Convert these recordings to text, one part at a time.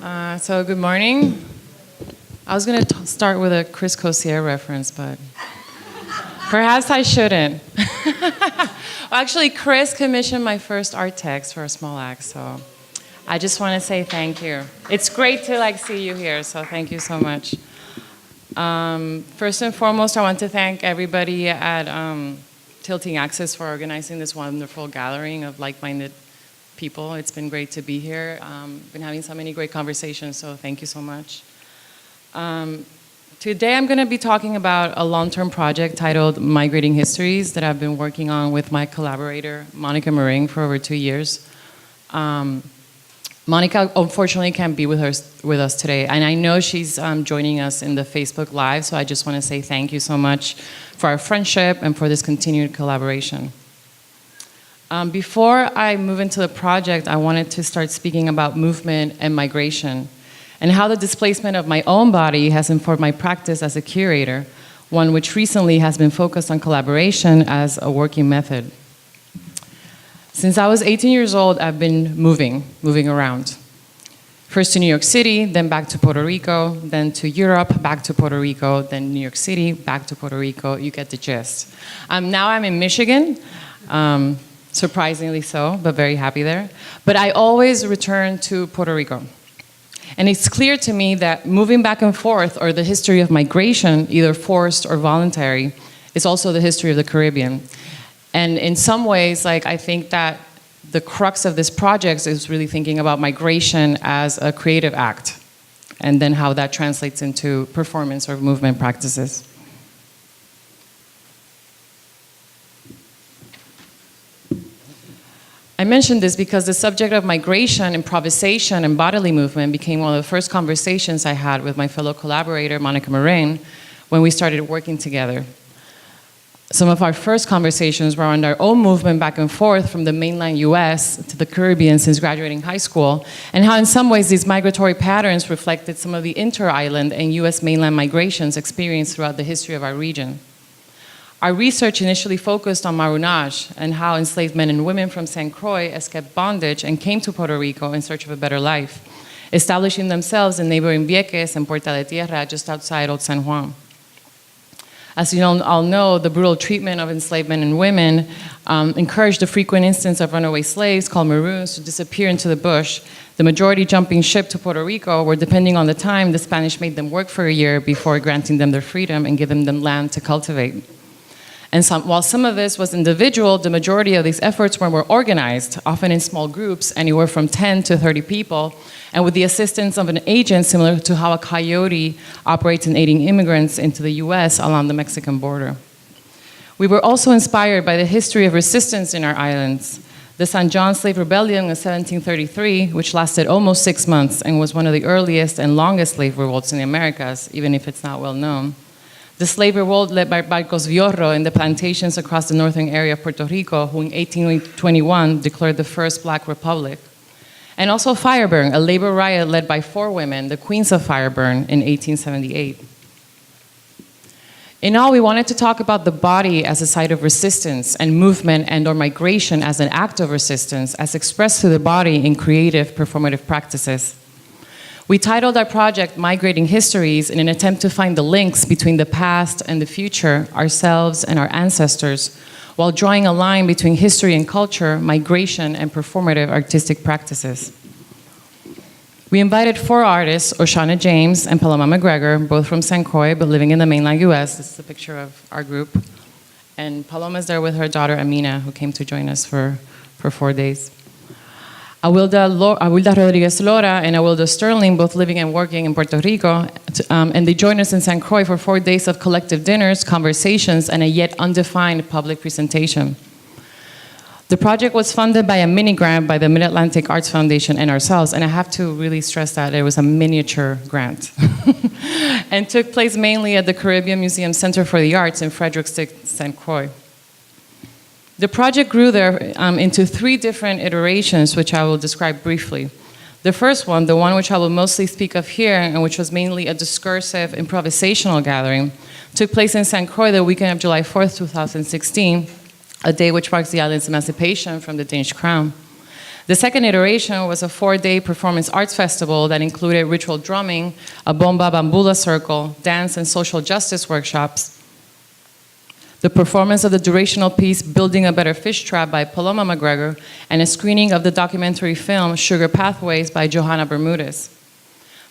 So good morning. I was going to start with a Chris Cossier reference, but perhaps I shouldn't. Well, actually, Chris commissioned my first art text for a small act, so I just want to say thank you. It's great to see you here, so thank you so much. First and foremost, I want to thank everybody at Tilting Axis for organizing this wonderful gathering of like-minded people. It's been great to be here. Been having so many great conversations, so thank you so much. Today I'm going to be talking about a long-term project titled Migrating Histories that I've been working on with my collaborator, Monica Meringue, for over 2 years. Monica unfortunately can't be with us today, and I know she's joining us in the Facebook Live, so I just want to say thank you so much for our friendship and for this continued collaboration. Before I move into the project, I wanted to start speaking about movement and migration and how the displacement of my own body has informed my practice as a curator, one which recently has been focused on collaboration as a working method. Since I was 18 years old, I've been moving around. First to New York City, then back to Puerto Rico, then to Europe, back to Puerto Rico, then New York City, back to Puerto Rico. You get the gist. Now I'm in Michigan. Surprisingly so, but very happy there. But I always return to Puerto Rico. And it's clear to me that moving back and forth, or the history of migration, either forced or voluntary, is also the history of the Caribbean. And in some ways, I think that the crux of this project is really thinking about migration as a creative act, and then how that translates into performance or movement practices. I mentioned this because the subject of migration, improvisation, and bodily movement became one of the first conversations I had with my fellow collaborator, Monica Meringue, when we started working together. Some of our first conversations were on our own movement back and forth from the mainland US to the Caribbean since graduating high school, and how in some ways these migratory patterns reflected some of the inter-island and US mainland migrations experienced throughout the history of our region. Our research initially focused on marronage and how enslaved men and women from St. Croix escaped bondage and came to Puerto Rico in search of a better life, establishing themselves in neighboring Vieques and Puerta de Tierra just outside Old San Juan. As you all know, the brutal treatment of enslaved men and women encouraged the frequent instance of runaway slaves called maroons to disappear into the bush, the majority jumping ship to Puerto Rico, where depending on the time, the Spanish made them work for a year before granting them their freedom and giving them land to cultivate. And while some of this was individual, the majority of these efforts were more organized, often in small groups, anywhere from 10 to 30 people, and with the assistance of an agent similar to how a coyote operates in aiding immigrants into the US along the Mexican border. We were also inspired by the history of resistance in our islands. The San John Slave Rebellion in 1733, which lasted almost 6 months and was one of the earliest and longest slave revolts in the Americas, even if it's not well known. The slave revolt led by Barcos Viorro in the plantations across the northern area of Puerto Rico, who in 1821 declared the first Black Republic. And also Fireburn, a labor riot led by 4 women, the Queens of Fireburn, in 1878. In all, we wanted to talk about the body as a site of resistance and movement and/or migration as an act of resistance, as expressed through the body in creative, performative practices. We titled our project Migrating Histories in an attempt to find the links between the past and the future, ourselves and our ancestors, while drawing a line between history and culture, migration, and performative artistic practices. We invited 4 artists, Oshana James and Paloma McGregor, both from St. Croix, but living in the mainland US. This is a picture of our group. And Paloma's there with her daughter, Amina, who came to join us for 4 days. Awilda Rodriguez Lora and Awilda Sterling, both living and working in Puerto Rico, and they joined us in St. Croix for 4 days of collective dinners, conversations, and a yet undefined public presentation. The project was funded by a mini grant by the Mid-Atlantic Arts Foundation and ourselves, and I have to really stress that it was a miniature grant, and took place mainly at the Caribbean Museum Center for the Arts in Fredericksburg, St. Croix. The project grew there into 3 different iterations, which I will describe briefly. The first one, the one which I will mostly speak of here, and which was mainly a discursive, improvisational gathering, took place in St. Croix the weekend of July 4th, 2016, a day which marks the island's emancipation from the Danish crown. The second iteration was a 4-day performance arts festival that included ritual drumming, a bomba bambula circle, dance, and social justice workshops. The performance of the durational piece Building a Better Fish Trap by Paloma McGregor, and a screening of the documentary film Sugar Pathways by Johanna Bermudez.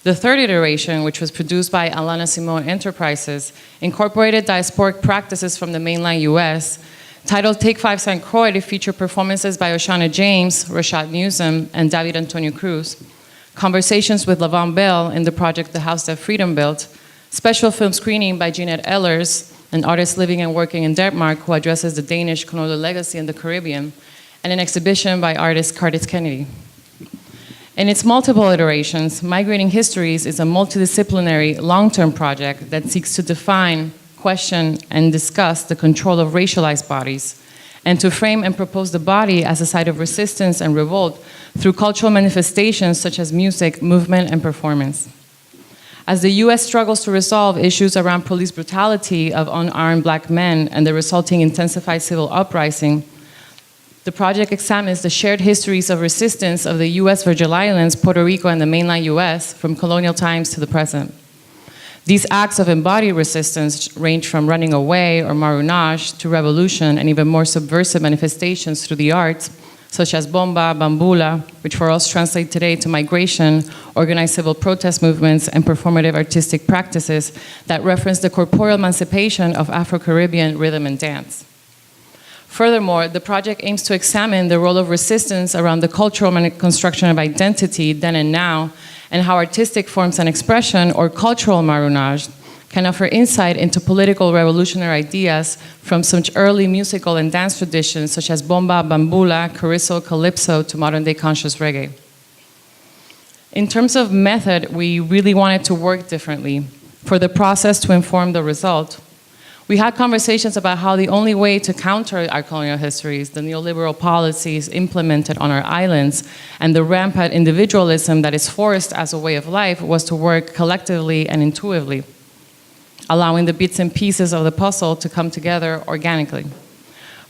The third iteration, which was produced by Alana Simone Enterprises, incorporated diasporic practices from the mainland US, titled Take 5 St. Croix, to feature performances by Oshana James, Rashad Newsom, and David Antonio Cruz, conversations with Lavon Bell in the project The House That Freedom Built, special film screening by Jeanette Ehlers, an artist living and working in Denmark who addresses the Danish colonial legacy in the Caribbean, and an exhibition by artist Curtis Kennedy. In its multiple iterations, Migrating Histories is a multidisciplinary, long-term project that seeks to define, question, and discuss the control of racialized bodies, and to frame and propose the body as a site of resistance and revolt through cultural manifestations such as music, movement, and performance. As the US struggles to resolve issues around police brutality of unarmed Black men and the resulting intensified civil uprising, the project examines the shared histories of resistance of the US Virgin Islands, Puerto Rico, and the mainland US from colonial times to the present. These acts of embodied resistance range from running away or marronage to revolution and even more subversive manifestations through the arts, such as bomba, bambula, which for us translate today to migration, organized civil protest movements, and performative artistic practices that reference the corporeal emancipation of Afro-Caribbean rhythm and dance. Furthermore, the project aims to examine the role of resistance around the cultural construction of identity then and now, and how artistic forms and expression, or cultural marronage, can offer insight into political revolutionary ideas from such early musical and dance traditions such as bomba, bambula, carrizo, calypso, to modern-day conscious reggae. In terms of method, we really wanted to work differently for the process to inform the result. We had conversations about how the only way to counter our colonial histories, the neoliberal policies implemented on our islands, and the rampant individualism that is forced as a way of life, was to work collectively and intuitively, allowing the bits and pieces of the puzzle to come together organically.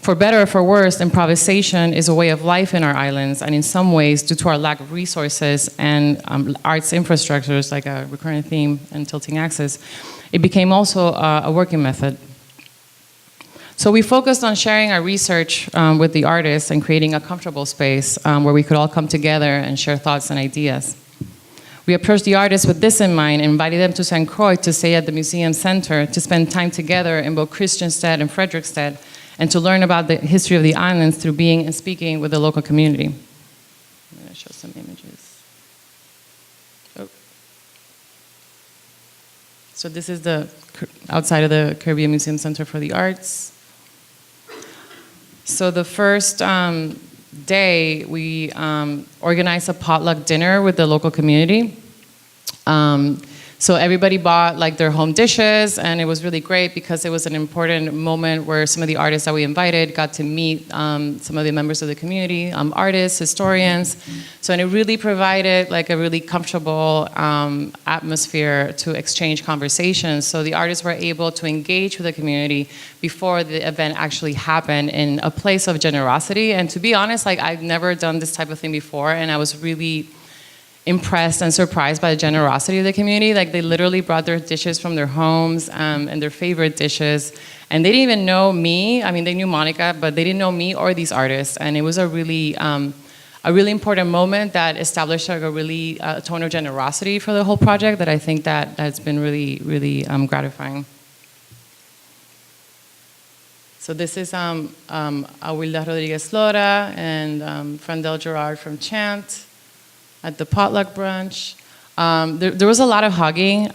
For better or for worse, improvisation is a way of life in our islands, and in some ways, due to our lack of resources and arts infrastructures like a recurrent theme and tilting axis, it became also a working method. So we focused on sharing our research with the artists and creating a comfortable space where we could all come together and share thoughts and ideas. We approached the artists with this in mind and invited them to St. Croix to stay at the museum center to spend time together in both Christiansted and Frederiksted, and to learn about the history of the islands through being and speaking with the local community. I'm going to show some images. Oh. So this is the outside of the Caribbean Museum Center for the Arts. So the first day, we organized a potluck dinner with the local community. So everybody bought like their home dishes, and it was really great because it was an important moment where some of the artists that we invited got to meet some of the members of the community, artists, historians. So, and it really provided like a really comfortable atmosphere to exchange conversations. So the artists were able to engage with the community before the event actually happened in a place of generosity. And to be honest, like I've never done this type of thing before, and I was really impressed and surprised by the generosity of the community. Like they literally brought their dishes from their homes and their favorite dishes. And they didn't even know me. I mean, they knew Monica, but they didn't know me or these artists. And it was a really important moment that established like a really tone of generosity for the whole project that I think that has been really, really gratifying. So this is Awilda Rodriguez Lora and Frandel Gerard from Chant at the potluck brunch. There was a lot of hugging.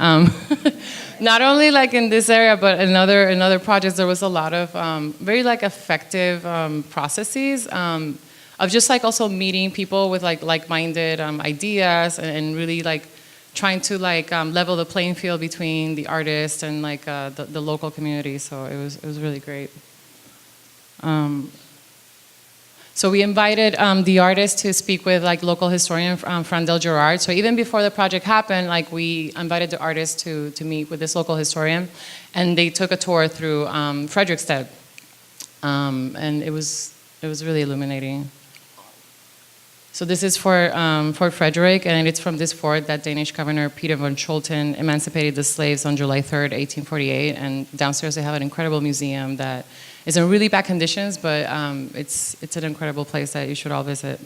Not only like in this area, but in other projects, there was a lot of very like effective processes of just like also meeting people with like-minded ideas and really like trying to like level the playing field between the artist and like the local community. So it was really great. So we invited the artist to speak with like local historian Frandel Gerard. So even before the project happened, like we invited the artist to meet with this local historian, and they took a tour through Frederiksted, and it was really illuminating. So this is for Fort Frederick, and it's from this fort that Danish Governor Peter von Scholten emancipated the slaves on July 3rd, 1848. And downstairs they have an incredible museum that is in really bad conditions, but it's an incredible place that you should all visit.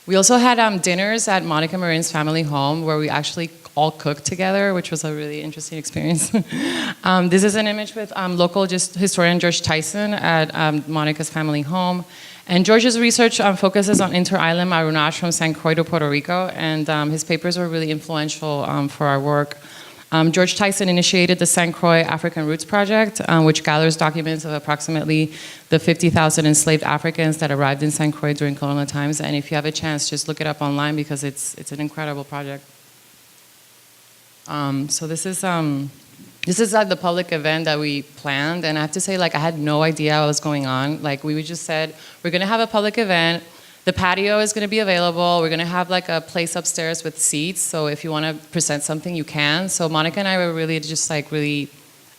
We also had dinners at Monica Marin's family home where we actually all cooked together, which was a really interesting experience. This is an image with local historian George Tyson at Monica's family home. And George's research focuses on inter-island Marunash from San Croix to Puerto Rico, and his papers were really influential for our work. George Tyson initiated the San Croix African Roots Project, which gathers documents of approximately the 50,000 enslaved Africans that arrived in San Croix during colonial times. And if you have a chance, just look it up online because it's an incredible project. So this is like the public event that we planned, and I have to say, like, I had no idea what was going on. Like, we just said, we're gonna have a public event, the patio is gonna be available, we're gonna have like a place upstairs with seats, so if you wanna present something, you can. So Monica and I were really just like,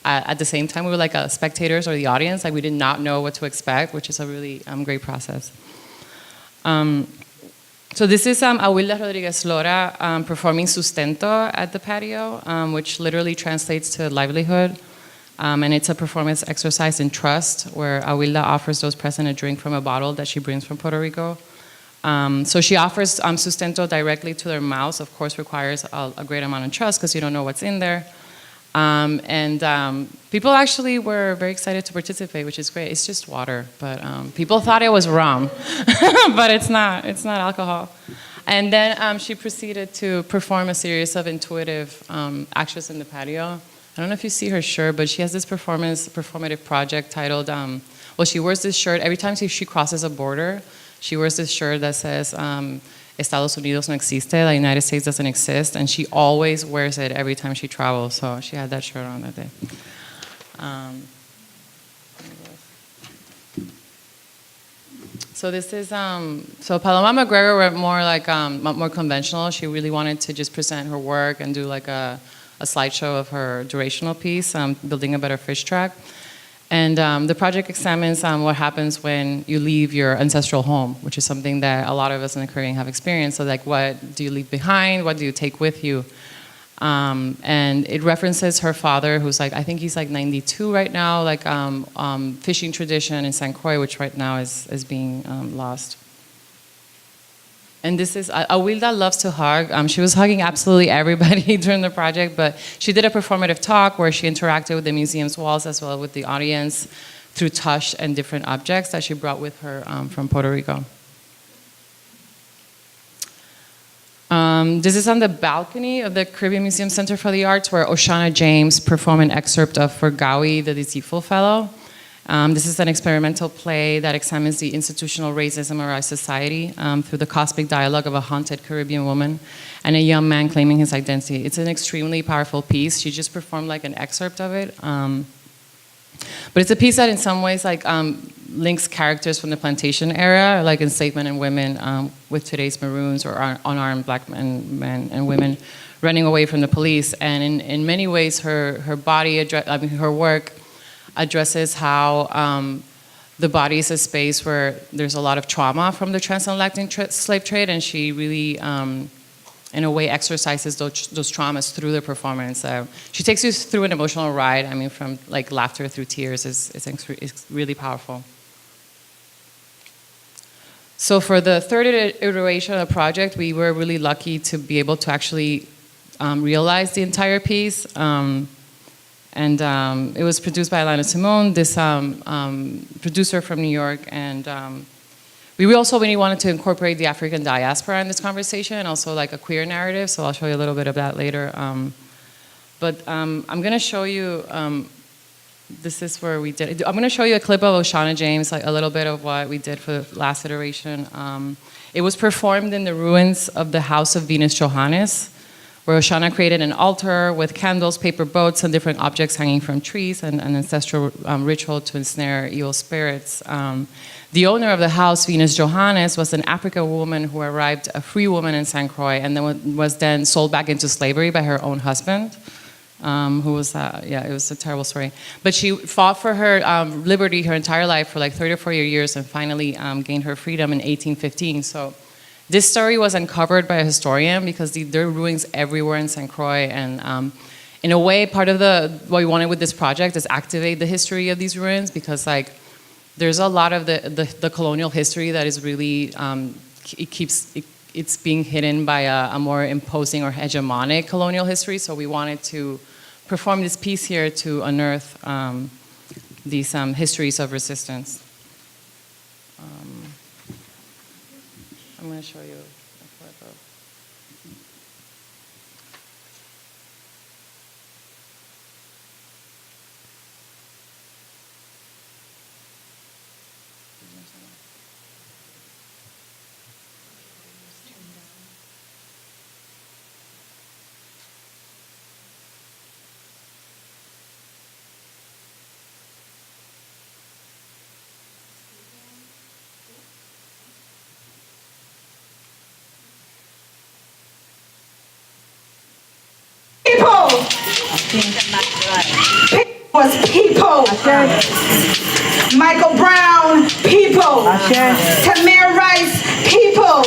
at the same time, we were like spectators or the audience, like we did not know what to expect, which is a really great process. So this is Awilda Rodriguez Lora performing sustento at the patio, which literally translates to livelihood. And it's a performance exercise in trust, where Awilda offers those present a drink from a bottle that she brings from Puerto Rico. So she offers sustento directly to their mouths, of course requires a great amount of trust because you don't know what's in there. People actually were very excited to participate, which is great. It's just water, but people thought it was rum, but it's not alcohol. And then she proceeded to perform a series of intuitive actions in the patio. I don't know if you see her shirt, but she has this performative project titled, well, she wears this shirt every time she crosses a border. She wears this shirt that says, Estados Unidos no existe, the United States doesn't exist, and she always wears it every time she travels, so she had that shirt on that day. So this is, so Paloma McGregor were more like, more conventional. She really wanted to just present her work and do like a slideshow of her durational piece, Building a Better Fish Track. And the project examines what happens when you leave your ancestral home, which is something that a lot of us in the Caribbean have experienced. So like, what do you leave behind? What do you take with you? And it references her father, who's like, I think he's like 92 right now, like fishing tradition in San Croix, which right now is being lost. And this is, Awilda loves to hug. She was hugging absolutely everybody during the project, but she did a performative talk where she interacted with the museum's walls as well as with the audience through touch and different objects that she brought with her from Puerto Rico. This is on the balcony of the Caribbean Museum Center for the Arts, where Oshana James performed an excerpt of For Gawi, the Deceitful Fellow. This is an experimental play that examines the institutional racism of our society through the cosmic dialogue of a haunted Caribbean woman and a young man claiming his identity. It's an extremely powerful piece. She just performed like an excerpt of it. But it's a piece that in some ways like links characters from the plantation era, like enslavement and women with today's maroons or unarmed black men and women running away from the police. And in many ways, her body, her work addresses how the body is a space where there's a lot of trauma from the transatlantic slave trade, and she really, in a way, exercises those traumas through the performance. She takes you through an emotional ride. I mean, from like laughter through tears is really powerful. So for the third iteration of the project, we were really lucky to be able to actually realize the entire piece. And it was produced by Alana Simone, this producer from New York, and we also really wanted to incorporate the African diaspora in this conversation, and also like a queer narrative, so I'll show you a little bit of that later. But I'm gonna show you, this is where we did it. I'm gonna show you a clip of Oshana James, like a little bit of what we did for the last iteration. It was performed in the ruins of the House of Venus Johannes, where Oshana created an altar with candles, paper boats, and different objects hanging from trees, and an ancestral ritual to ensnare evil spirits. The owner of the house, Venus Johannes, was an African woman who arrived, a free woman in San Croix, and then was then sold back into slavery by her own husband. Who was that? Yeah, it was a terrible story. But she fought for her liberty her entire life for like 30 or 40 years and finally gained her freedom in 1815. So this story was uncovered by a historian because there are ruins everywhere in St. Croix. And in a way, part of what we wanted with this project is activate the history of these ruins because like there's a lot of the colonial history that is really, it's being hidden by a more imposing or hegemonic colonial history. So we wanted to perform this piece here to unearth these histories of resistance. I'm going to show you a photo. People was people. Michael Brown, people. Tamir Rice, people.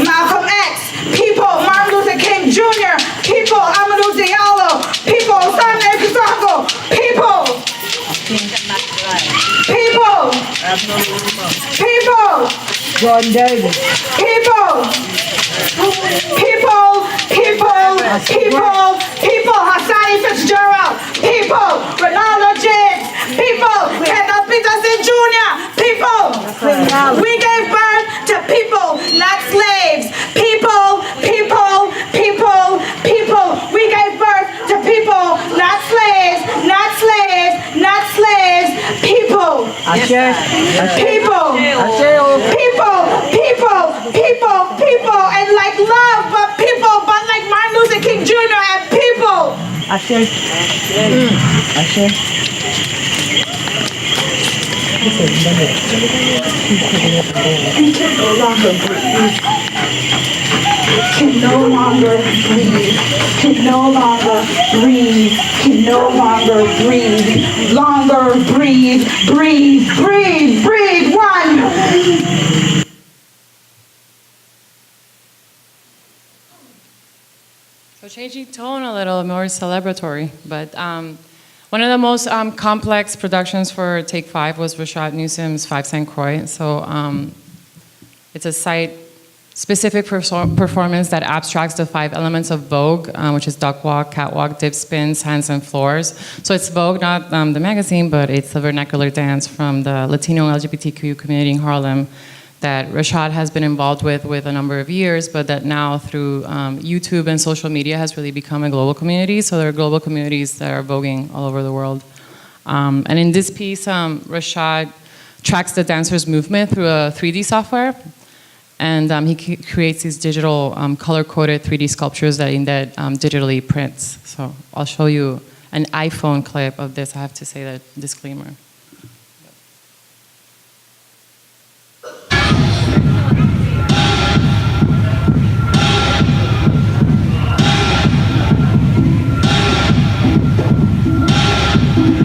Malcolm X, people. Martin Luther King Jr., people. Amadou Diallo, people. Sunday Kizako, people. People. People. Jordan Davis. People. People. People. Hassani Fitzgerald. People. Ronaldo James. People. Kendall Peterson Jr. People. We gave birth to people, not slaves. People. We gave birth to people, not slaves. People. People. And like love, but like Martin Luther King Jr. and people. Can no longer breathe. Can no longer breathe. Can no longer breathe. Longer breathe. Breathe. One. So changing tone a little, more celebratory, but one of the most complex productions for Take 5 was Rashad Newsom's 5 St. Croix. So it's a site-specific performance that abstracts the 5 elements of Vogue, which is duck walk, catwalk, dip, spins, hands, and floors. So it's Vogue, not the magazine, but it's the vernacular dance from the Latino LGBTQ community in Harlem that Rashad has been involved with a number of years, but that now through YouTube and social media has really become a global community. So there are global communities that are voguing all over the world. And in this piece, Rashad tracks the dancer's movement through a 3D software. And he creates these digital color-coded 3D sculptures that Inded digitally prints. So I'll show you an iPhone clip of this. I have to say that disclaimer.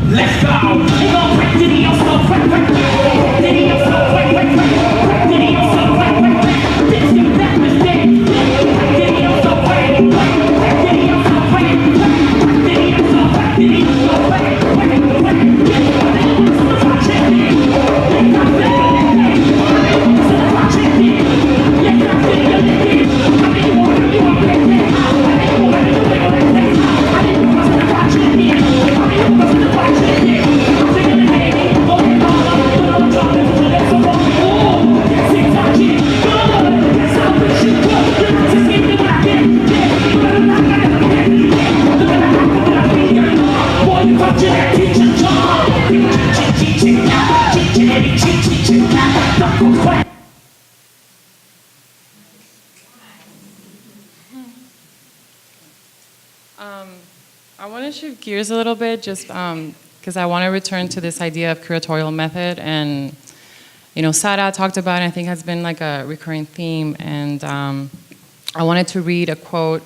Let's go! We're gonna break the deal so quick. This is that mistake. I want to shift gears a little bit, just because I want to return to this idea of curatorial method, and Sara talked about it. I think has been like a recurring theme, and I wanted to read a quote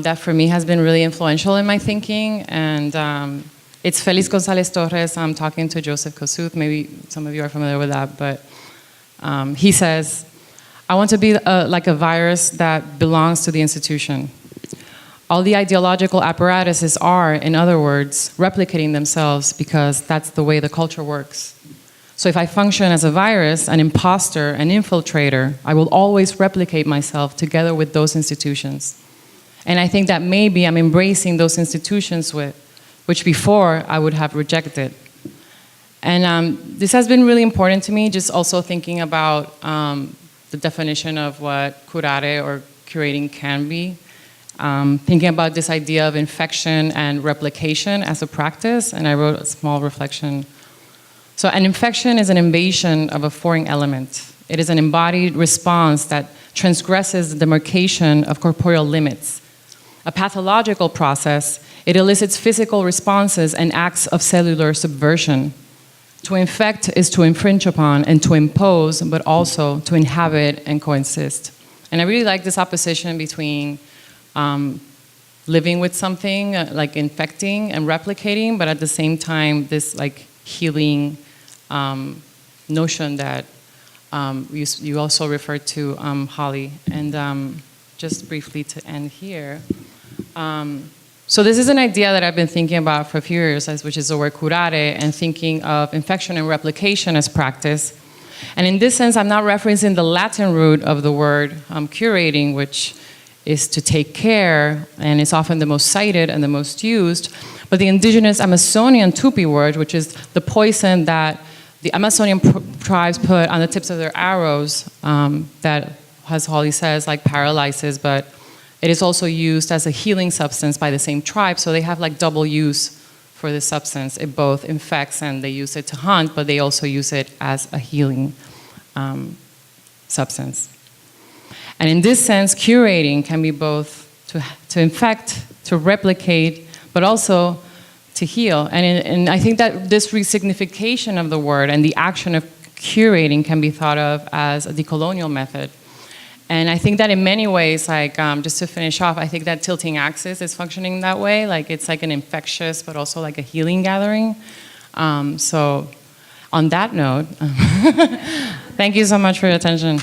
that for me has been really influential in my thinking. And it's Feliz González Torres. I'm talking to Joseph Kosuth. Maybe some of you are familiar with that. But he says, I want to be like a virus that belongs to the institution. All the ideological apparatuses are, in other words, replicating themselves because that's the way the culture works. So if I function as a virus, an imposter, an infiltrator, I will always replicate myself together with those institutions. And I think that maybe I'm embracing those institutions which before I would have rejected. And this has been really important to me, just also thinking about the definition of what curare or curating can be. Thinking about this idea of infection and replication as a practice, and I wrote a small reflection. So an infection is an invasion of a foreign element. It is an embodied response that transgresses the demarcation of corporeal limits. A pathological process, it elicits physical responses and acts of cellular subversion. To infect is to infringe upon and to impose, but also to inhabit and coexist. And I really like this opposition between living with something, like infecting and replicating, but at the same time, this like healing notion that you also referred to, Holly. And just briefly to end here. So this is an idea that I've been thinking about for a few years, which is the word curare, and thinking of infection and replication as practice. And in this sense, I'm not referencing the Latin root of the word curating, which is to take care, and it's often the most cited and the most used, but the indigenous Amazonian Tupi word, which is the poison that the Amazonian tribes put on the tips of their arrows, that, as Holly says, like paralyzes, but it is also used as a healing substance by the same tribe, so they have like double use for this substance. It both infects and they use it to hunt, but they also use it as a healing substance. And in this sense, curating can be both to infect, to replicate, but also to heal. And I think that this resignification of the word and the action of curating can be thought of as a decolonial method. And I think that in many ways, like just to finish off, I think that tilting axis is functioning that way. Like it's like an infectious, but also like a healing gathering. So on that note, thank you so much for your attention.